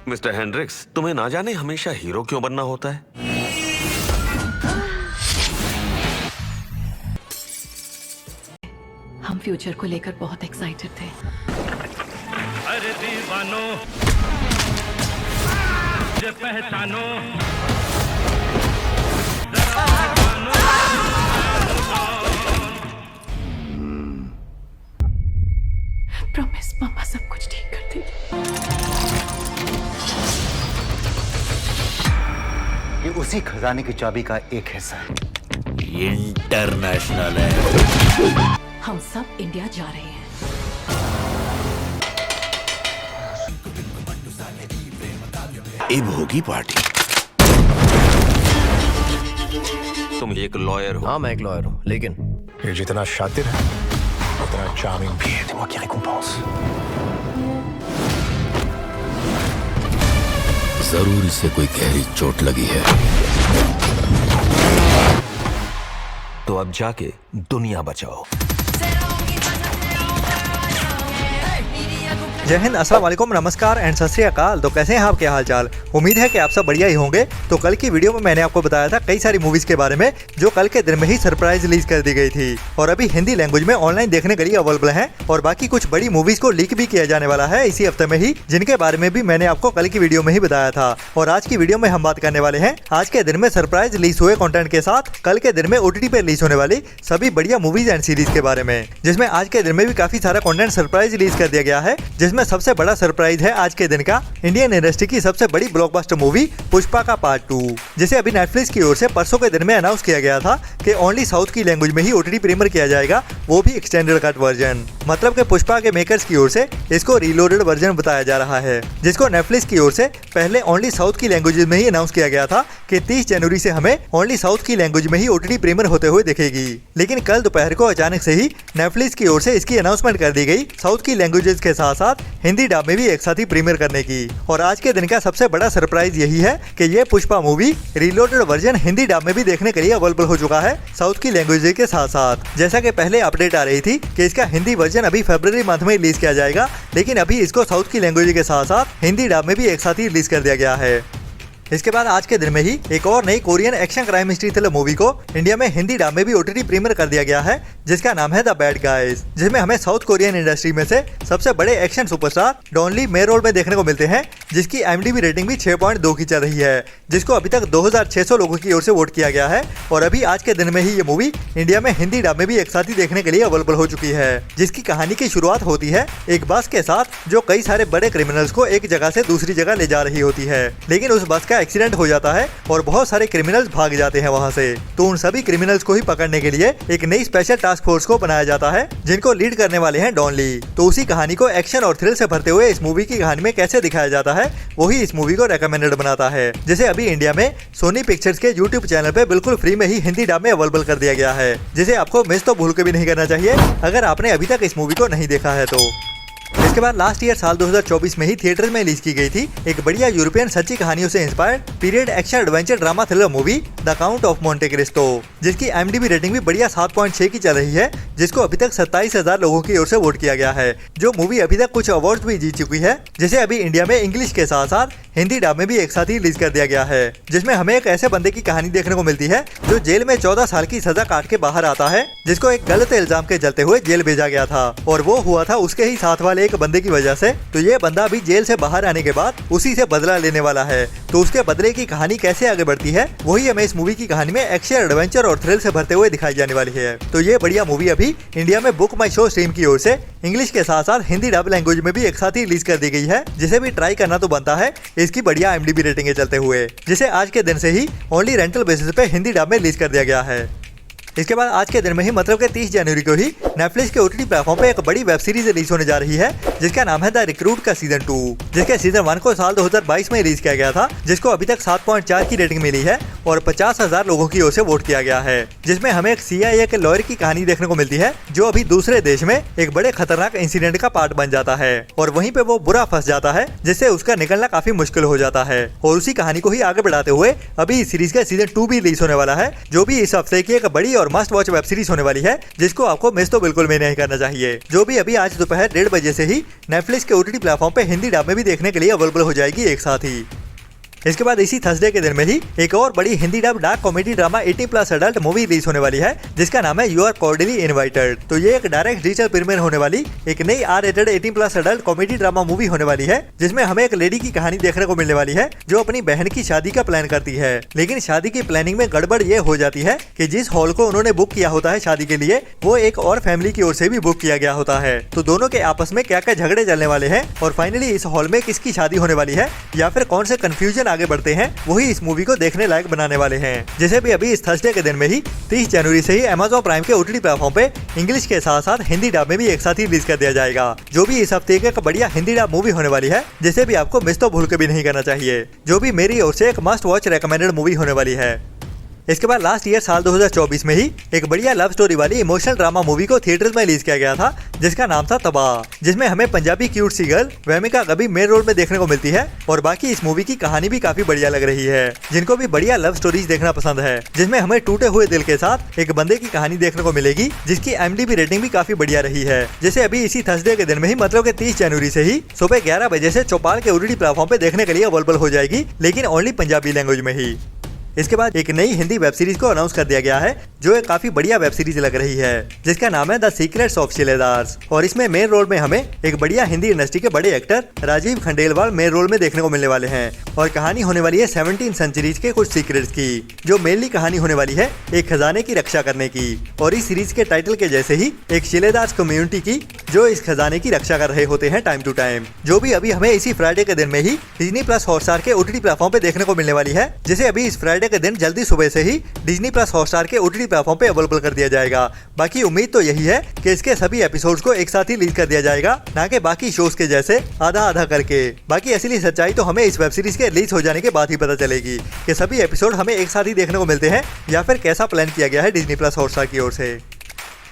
Mister Hendricks, तुम्हें ना जाने हमेशा हीरो क्यों बनना होता है? हम फ्यूचर को लेकर बहुत एक्साइटेड थे। अरे दीवानो मुझे पहचानो, प्रॉमिस मामा सब कुछ ठीक कर देगी। ये उसी खजाने की चाबी का एक हिस्सा है। इंटरनेशनल है। हम सब इंडिया जा रहे हैं। अब होगी पार्टी। तुम एक लॉयर हो। हाँ मैं एक लॉयर हूँ, लेकिन ये जितना शातिर है उतना चार्मिंग भी है। दिमाग की रिकॉम्पेंस। जरूर इसे कोई गहरी चोट लगी है। तो अब जाके दुनिया बचाओ। जय हिंद, अस्सलाम वालेकुम, नमस्कार एंड सत श्री अकाल। तो कैसे हैं आपके हाल चाल? उम्मीद है कि आप सब बढ़िया ही होंगे। तो कल की वीडियो में मैंने आपको बताया था कई सारी मूवीज के बारे में जो कल के दिन में ही सरप्राइज रिलीज कर दी गई थी और अभी हिंदी लैंग्वेज में ऑनलाइन देखने के लिए अवेलेबल हैं। और बाकी कुछ बड़ी मूवीज को लीक भी किया जाने वाला है इसी हफ्ते में ही, जिनके बारे में भी मैंने आपको कल की वीडियो में ही बताया था। और आज की वीडियो में हम बात करने वाले हैं आज के दिन में सरप्राइज रिलीज हुए कंटेंट के साथ कल के दिन में OTT पे रिलीज होने वाली सभी बढ़िया मूवीज एंड सीरीज के बारे में, जिसमें आज के दिन में भी काफी सारा कंटेंट सरप्राइज रिलीज कर दिया गया है। जिसमें सबसे बड़ा सरप्राइज है आज के दिन का इंडियन इंडस्ट्री की सबसे बड़ी ब्लॉकबस्टर मूवी पुष्पा का पार्ट 2, जिसे अभी नेटफ्लिक्स की ओर से परसों के दिन में अनाउंस किया गया था कि ओनली साउथ की लैंग्वेज में ही OTT प्रीमियर किया जाएगा, वो भी एक्सटेंडेड कट वर्जन। मतलब कि पुष्पा के मेकर्स की ओर से इसको रीलोडेड वर्जन बताया जा रहा है, जिसको नेटफ्लिक्स की ओर से पहले ओनली साउथ की लैंग्वेज में ही अनाउंस किया गया था कि 30 जनवरी से हमें ओनली साउथ की लैंग्वेज में ही OTT प्रीमियर होते हुए दिखेगी। लेकिन कल दोपहर को अचानक से ही नेटफ्लिक्स की ओर से इसकी अनाउंसमेंट कर दी गई साउथ की लैंग्वेजेस के साथ साथ हिंदी डब में भी एक साथ ही प्रीमियर करने की। और आज के दिन का सबसे बड़ा सरप्राइज यही है कि ये Pushpa movie reloaded version Hindi dub में भी देखने के लिए अवेलेबल हो चुका है साउथ की लैंग्वेज के साथ साथ। जैसा कि पहले अपडेट आ रही थी कि इसका हिंदी वर्जन अभी फरवरी मंथ में रिलीज किया जाएगा, लेकिन अभी इसको साउथ की लैंग्वेज के साथ साथ हिंदी डब में भी एक साथ ही रिलीज कर दिया गया है। इसके बाद आज के दिन में ही एक और नई Korean action crime mystery thriller movie को इंडिया में हिंदी डब में भी OTT प्रीमियर कर दिया गया है, जिसका नाम है द बैड गाइज, जिसमें हमें साउथ कोरियन इंडस्ट्री में से सबसे बड़े एक्शन सुपरस्टार डॉन ली मेन रोल में देखने को मिलते हैं, जिसकी IMDb रेटिंग भी 6.2 की चल रही है, जिसको अभी तक 2600 लोगों की ओर से वोट किया गया है। और अभी आज के दिन में ही ये मूवी इंडिया में हिंदी डब में भी एक साथ ही देखने के लिए अवेलेबल हो चुकी है, जिसकी कहानी की शुरुआत होती है एक बस के साथ जो कई सारे बड़े क्रिमिनल्स को एक जगह से दूसरी जगह ले जा रही होती है। लेकिन उस बस का एक्सीडेंट हो जाता है और बहुत सारे क्रिमिनल्स भाग जाते हैं वहां से। तो उन सभी क्रिमिनल्स को ही पकड़ने के लिए एक नई स्पेशल टास्क फोर्स को बनाया जाता है, जिनको लीड करने वाले हैं डॉन ली। तो उसी कहानी को एक्शन और थ्रिल से भरते हुए इस मूवी की कहानी में कैसे दिखाया जाता है, वही इस मूवी को रेकमेंडेड बनाता है, जिसे अभी इंडिया में सोनी पिक्चर्स के YouTube चैनल पे बिल्कुल फ्री में ही हिंदी डब में अवेलेबल कर दिया गया है, जिसे आपको मिस तो भूल के भी नहीं करना चाहिए अगर आपने अभी तक इस मूवी को नहीं देखा है तो। इसके बाद लास्ट ईयर साल 2024 में ही थिएटर में रिलीज की गई थी एक बढ़िया यूरोपियन सच्ची कहानियों से inspired period action adventure drama thriller movie the count of Monte Cristo, जिसकी IMDb रेटिंग भी बढ़िया 7.6 की चल रही है, जिसको अभी तक 27,000 लोगों की ओर से वोट किया गया है। जो मूवी अभी तक कुछ अवार्ड्स भी जीत चुकी है, जिसे अभी इंडिया में इंग्लिश के साथ साथ हिंदी डब में भी एक साथ ही रिलीज कर दिया गया है, जिसमें हमें एक ऐसे बंदे की कहानी देखने को मिलती है जो जेल में 14 साल की सजा काट के बाहर आता है, जिसको एक गलत इल्जाम के चलते हुए जेल भेजा गया था और वो हुआ था उसके ही साथ वाले एक बंदे की वजह से। तो ये बंदा अभी जेल से बाहर आने के बाद उसी से बदला लेने वाला है। तो उसके बदले की कहानी कैसे आगे बढ़ती है, वही हमें इस मूवी की कहानी में एक्शन एडवेंचर और थ्रिल से भरते हुए दिखाई जाने वाली है। तो ये बढ़िया मूवी अभी इंडिया में बुक माई शो स्ट्रीम की ओर से इंग्लिश के साथ साथ हिंदी डब लैंग्वेज में भी एक साथ ही रिलीज कर दी गई है, जिसे भी ट्राई करना तो बनता है इसकी बढ़िया IMDb रेटिंग के चलते हुए, जिसे आज के दिन से ही ओनली रेंटल बेसिस पे हिंदी डब में रिलीज कर दिया गया है। इसके बाद आज के दिन में ही मतलब कि 30 जनवरी को ही नेटफ्लिक्स के OTT प्लेटफॉर्म पे एक बड़ी वेब सीरीज रिलीज होने जा रही है, जिसका नाम है द रिक्रूट का सीजन 2, जिसके सीजन 1 को साल 2022 में रिलीज किया गया था, जिसको अभी तक 7.4 की रेटिंग मिली है और 50,000 लोगों की ओर से वोट किया गया है, जिसमें हमें एक CIA के लॉयर की कहानी देखने को मिलती है जो अभी दूसरे देश में एक बड़े खतरनाक इंसिडेंट का पार्ट बन जाता है और वहीं पे वो बुरा फंस जाता है, जिससे उसका निकलना काफी मुश्किल हो जाता है। और उसी कहानी को ही आगे बढ़ाते हुए अभी इस सीरीज का सीजन 2 भी रिलीज होने वाला है, जो भी इस हफ्ते की एक बड़ी और मस्ट वॉच वेब सीरीज होने वाली है, जिसको आपको मिस तो बिल्कुल भी नहीं करना चाहिए, जो भी अभी आज दोपहर 1:30 बजे से ही नेटफ्लिक्स के OTT प्लेटफॉर्म पे हिंदी डब में भी देखने के लिए अवेलेबल हो जाएगी एक साथ ही। इसके बाद इसी थर्सडे के दिन में ही एक और बड़ी Hindi dub dark comedy drama 18+ adult movie release होने वाली है, जिसका नाम है यू आर कॉर्डियली इनवाइटेड। तो ये एक डायरेक्ट डिजिटल प्रीमियर होने वाली एक नई R-rated 18+ adult comedy drama movie होने वाली है, जिसमें हमें एक लेडी की कहानी देखने को मिलने वाली है जो अपनी बहन की शादी का प्लान करती है, लेकिन शादी की प्लानिंग में गड़बड़ ये हो जाती है कि जिस हॉल को उन्होंने बुक किया होता है शादी के लिए, वो एक और फैमिली की ओर से भी बुक किया गया होता है। तो दोनों के आपस में क्या क्या झगड़े चलने वाले हैं और फाइनली इस हॉल में किसकी शादी होने वाली है या फिर कौन से कंफ्यूजन आगे बढ़ते हैं, वही इस मूवी को देखने लायक बनाने वाले हैं। जैसे भी अभी इस थर्सडे के दिन में ही 30 जनवरी से ही Amazon प्राइम के OTT प्लेटफॉर्म पे इंग्लिश के साथ साथ हिंदी डब में भी एक साथ ही रिलीज कर दिया जाएगा, जो भी इस हफ्ते एक बढ़िया हिंदी डब मूवी होने वाली है, जिसे भी आपको मिस तो भूल के भी नहीं करना चाहिए, जो भी मेरी ओर से एक मस्ट वॉच रेकमेंडेड मूवी होने वाली है। इसके बाद लास्ट ईयर साल 2024 में ही एक बढ़िया लव स्टोरी वाली इमोशनल ड्रामा मूवी को थिएटर्स में रिलीज किया गया था, जिसका नाम था तबाह, जिसमें हमें पंजाबी क्यूट सी गर्ल वहमिका गबी मेन रोल में देखने को मिलती है। और बाकी इस मूवी की कहानी भी काफी बढ़िया लग रही है। जिनको भी बढ़िया लव स्टोरीज देखना पसंद है, जिसमें हमें टूटे हुए दिल के साथ एक बंदे की कहानी देखने को मिलेगी, जिसकी IMDb रेटिंग भी काफी बढ़िया रही है, जैसे अभी इसी थर्सडे के दिन में ही मतलब कि 30 जनवरी से ही सुबह 11 बजे से चौपाल के OTT प्लेटफॉर्म पे देखने के लिए अवेलेबल हो जाएगी, लेकिन ओनली पंजाबी लैंग्वेज में ही। इसके बाद एक नई हिंदी वेब सीरीज को अनाउंस कर दिया गया है, जो एक काफी बढ़िया वेब सीरीज लग रही है, जिसका नाम है द सीक्रेट्स ऑफ शिलेदार्स। और इसमें मेन रोल में हमें एक बढ़िया हिंदी इंडस्ट्री के बड़े actor Rajeev Khandelwal main role में देखने को मिलने वाले हैं। और कहानी होने वाली है 17 सेंचुरीज के कुछ सीक्रेट्स की, जो मेनली कहानी होने वाली है एक खजाने की रक्षा करने की। और इस सीरीज के टाइटल के जैसे ही एक शिलेदार्स कम्युनिटी की, जो इस खजाने की रक्षा कर रहे होते हैं टाइम टू टाइम, जो भी अभी हमें इसी फ्राइडे के दिन में ही Disney+ हॉटस्टार के OTT प्लेटफॉर्म पे देखने को मिलने वाली है, जिसे अभी इस फ्राइडे के दिन जल्दी सुबह से ही Disney+ हॉटस्टार के OTT प्लेटफॉर्म पे अवेलेबल कर दिया जाएगा। बाकी उम्मीद तो यही है कि इसके सभी एपिसोड्स को एक साथ ही रिलीज कर दिया जाएगा, ना कि बाकी शोज के जैसे आधा आधा करके। बाकी असली सच्चाई तो हमें इस वेब सीरीज के रिलीज हो जाने के बाद ही पता चलेगी कि सभी एपिसोड हमें एक साथ ही देखने को मिलते हैं या फिर कैसा प्लान किया गया है Disney+ हॉटस्टार की ओर से।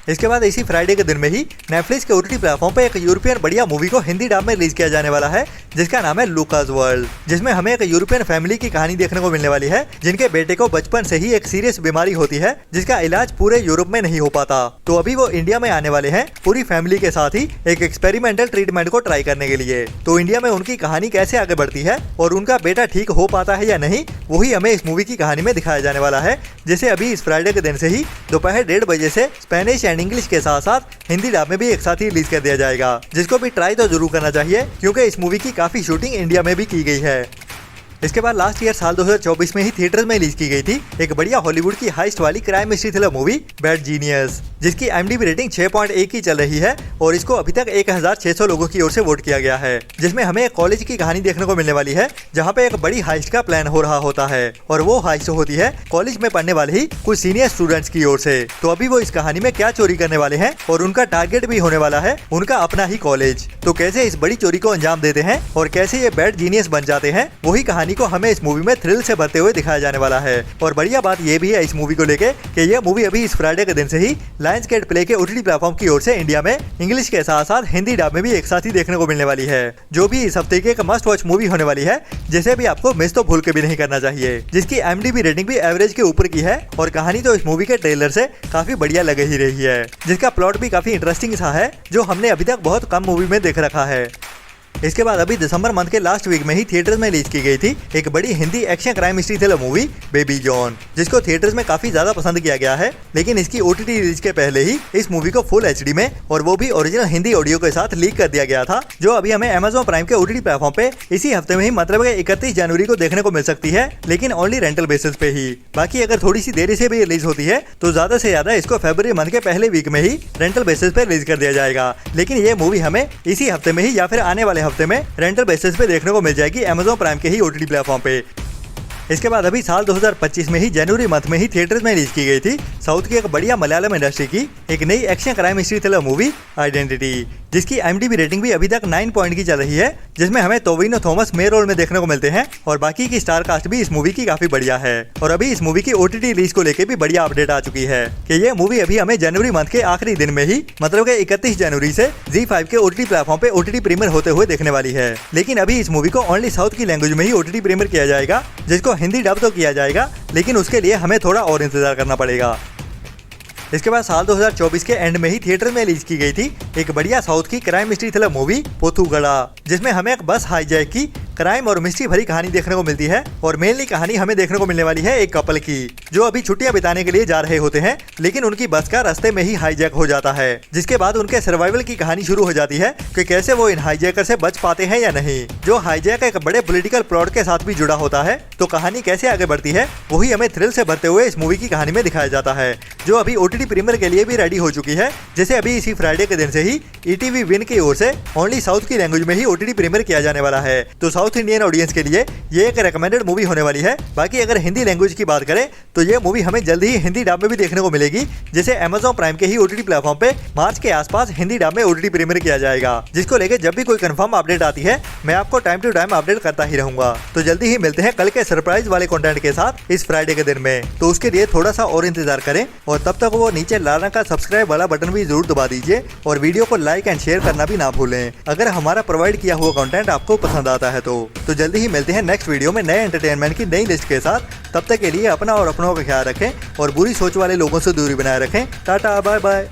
इसके बाद इसी फ्राइडे के दिन में ही नेटफ्लिक्स के OTT प्लेटफॉर्म पे एक यूरोपियन बढ़िया मूवी को हिंदी डब में रिलीज किया जाने वाला है, जिसका नाम है लूकास वर्ल्ड, जिसमें हमें एक यूरोपियन फैमिली की कहानी देखने को मिलने वाली है, जिनके बेटे को बचपन से ही एक सीरियस बीमारी होती है, जिसका इलाज पूरे यूरोप में नहीं हो पाता। तो अभी वो इंडिया में आने वाले हैं पूरी फैमिली के साथ ही एक एक्सपेरिमेंटल ट्रीटमेंट को ट्राई करने के लिए। तो इंडिया में उनकी कहानी कैसे आगे बढ़ती है और उनका बेटा ठीक हो पाता है या नहीं, वही हमें इस मूवी की कहानी में दिखाया जाने वाला है, जिसे अभी इस फ्राइडे के दिन से ही दोपहर 1:30 बजे से स्पेनिश एंड इंग्लिश के साथ हिंदी डब में भी एक साथ ही रिलीज कर दिया जाएगा, जिसको भी ट्राई तो जरूर करना चाहिए, क्योंकि इस मूवी की काफी शूटिंग इंडिया में भी की गई है। इसके बाद लास्ट ईयर साल 2024 में ही थिएटर्स में रिलीज की गई थी एक बढ़िया हॉलीवुड की हाइस्ट वाली crime mystery thriller movie bad genius, जिसकी IMDb रेटिंग 6.1 की चल रही है और इसको अभी तक 1600 लोगों की ओर से वोट किया गया है, जिसमें हमें एक कॉलेज की कहानी देखने को मिलने वाली है, जहां पे एक बड़ी हाइस्ट का प्लान हो रहा होता है और वो हाइस्ट होती है कॉलेज में पढ़ने वाले ही कुछ सीनियर स्टूडेंट्स की ओर से। तो अभी वो इस कहानी में क्या चोरी करने वाले हैं और उनका टारगेट भी होने वाला है उनका अपना ही कॉलेज। तो कैसे इस बड़ी चोरी को अंजाम देते हैं और कैसे ये बैड जीनियस बन जाते हैं, वही कहानी को हमें इस मूवी में थ्रिल से भरते हुए दिखाया जाने वाला है। और बढ़िया बात ये भी है इस मूवी को लेके कि ये मूवी अभी इस फ्राइडे के दिन से ही लायंस गेट प्ले के OTT प्लेटफॉर्म की ओर से इंडिया में इंग्लिश के साथ साथ हिंदी डब में भी एक साथ ही देखने को मिलने वाली है, जो भी इस हफ्ते की एक मस्ट वॉच मूवी होने वाली है, जिसे भी आपको मिस तो भूल के भी नहीं करना चाहिए, जिसकी IMDb रेटिंग भी एवरेज के ऊपर की है। और कहानी तो इस मूवी के ट्रेलर से काफी बढ़िया लग ही रही है, जिसका प्लॉट भी काफी इंटरेस्टिंग सा है, जो हमने अभी तक बहुत कम मूवी में देख रखा है। इसके बाद अभी दिसंबर मंथ के लास्ट वीक में ही थिएटर्स में रिलीज की गई थी एक बड़ी Hindi action crime mystery thriller movie baby John, जिसको थिएटर्स में काफी ज्यादा पसंद किया गया है, लेकिन इसकी OTT रिलीज के पहले ही इस मूवी को फुल HD में और वो भी ओरिजिनल हिंदी ऑडियो के साथ लीक कर दिया गया था, जो अभी हमें Amazon प्राइम के OTT प्लेटफॉर्म पे इसी हफ्ते में ही मतलब 31 जनवरी को देखने को मिल सकती है, लेकिन ओनली रेंटल बेसिस पे ही। बाकी अगर थोड़ी सी देरी से भी रिलीज होती है तो ज्यादा से ज्यादा इसको फरवरी मंथ के पहले वीक में ही रेंटल बेसिस पे रिलीज कर दिया जाएगा, लेकिन ये मूवी हमें इसी हफ्ते में ही या फिर आने वाले हफ्ते में रेंटल बेसिस पे देखने को मिल जाएगी Amazon प्राइम के ही OTT प्लेटफॉर्म पे। इसके बाद अभी साल 2025 में ही जनवरी मंथ में ही थिएटर्स में रिलीज की गई थी साउथ की एक बढ़िया मलयालम इंडस्ट्री की एक नई action crime history thriller movie identity, जिसकी IMDb रेटिंग भी अभी तक 9 पॉइंट की चल रही है, जिसमें हमें टोविनो थॉमस मेन रोल में देखने को मिलते हैं और बाकी की स्टार कास्ट भी इस मूवी की काफी बढ़िया है। और अभी इस मूवी की OTT रिलीज को लेकर भी बढ़िया अपडेट आ चुकी है कि ये मूवी अभी हमें जनवरी मंथ के आखिरी दिन में ही, मतलब कि 31 जनवरी से ZEE5 के OTT प्लेटफॉर्म पे OTT प्रीमियर होते हुए देखने वाली है। लेकिन अभी इस मूवी को ओनली साउथ की लैंग्वेज में ही OTT प्रीमियर किया जाएगा, जिसको हिंदी डब तो किया जाएगा, लेकिन उसके लिए हमें थोड़ा और इंतजार करना पड़ेगा। इसके बाद साल 2024 के एंड में ही थिएटर में रिलीज की गई थी एक बढ़िया साउथ की क्राइम मिस्ट्री थ्रिलर मूवी पोथुगड़ा, जिसमें हमें एक बस हाईजैक की क्राइम और मिस्ट्री भरी कहानी देखने को मिलती है। और मेनली कहानी हमें देखने को मिलने वाली है एक कपल की, जो अभी छुट्टियां बिताने के लिए जा रहे होते हैं, लेकिन उनकी बस का रास्ते में ही हाईजैक हो जाता है, जिसके बाद उनके सर्वाइवल की कहानी शुरू हो जाती है कि कैसे वो इन हाईजैकर से बच पाते हैं या नहीं। जो हाईजैक एक बड़े पॉलिटिकल प्लॉट के साथ भी जुड़ा होता है, तो कहानी कैसे आगे बढ़ती है वही हमें थ्रिल से भरते हुए इस मूवी की कहानी में दिखाया जाता है, जो अभी OTT प्रीमियर के लिए भी रेडी हो चुकी है, जिसे अभी इसी फ्राइडे के दिन से ही ETV विन की ओर से ओनली साउथ की लैंग्वेज में ही OTT प्रीमियर किया जाने वाला है। तो साउथ इंडियन ऑडियंस के लिए ये एक रेकमेंडेड मूवी होने वाली है। बाकी अगर हिंदी लैंग्वेज की बात करें तो ये मूवी हमें जल्द ही हिंदी डब में भी देखने को मिलेगी, जिसे Amazon प्राइम के ही OTT प्लेटफॉर्म पे मार्च के आसपास हिंदी डब में OTT प्रीमियर किया जाएगा, जिसको लेकर जब भी कोई कंफर्म अपडेट आती है मैं आपको टाइम टू टाइम अपडेट करता ही रहूंगा। तो जल्दी ही मिलते हैं कल के सरप्राइज वाले कंटेंट के साथ इस फ्राइडे के दिन में, तो उसके लिए थोड़ा सा और इंतजार करें और तब तक वो नीचे लाल रंग का सब्सक्राइब वाला बटन भी जरूर दबा दीजिए और वीडियो को लाइक एंड शेयर करना भी ना भूलें अगर हमारा प्रोवाइड किया हुआ कंटेंट आपको पसंद आता है तो जल्दी ही मिलते हैं नेक्स्ट वीडियो में नए एंटरटेनमेंट की नई लिस्ट के साथ। तब तक के लिए अपना और अपनों का ख्याल रखें और बुरी सोच वाले लोगों से दूरी बनाए रखें। Tata bye bye.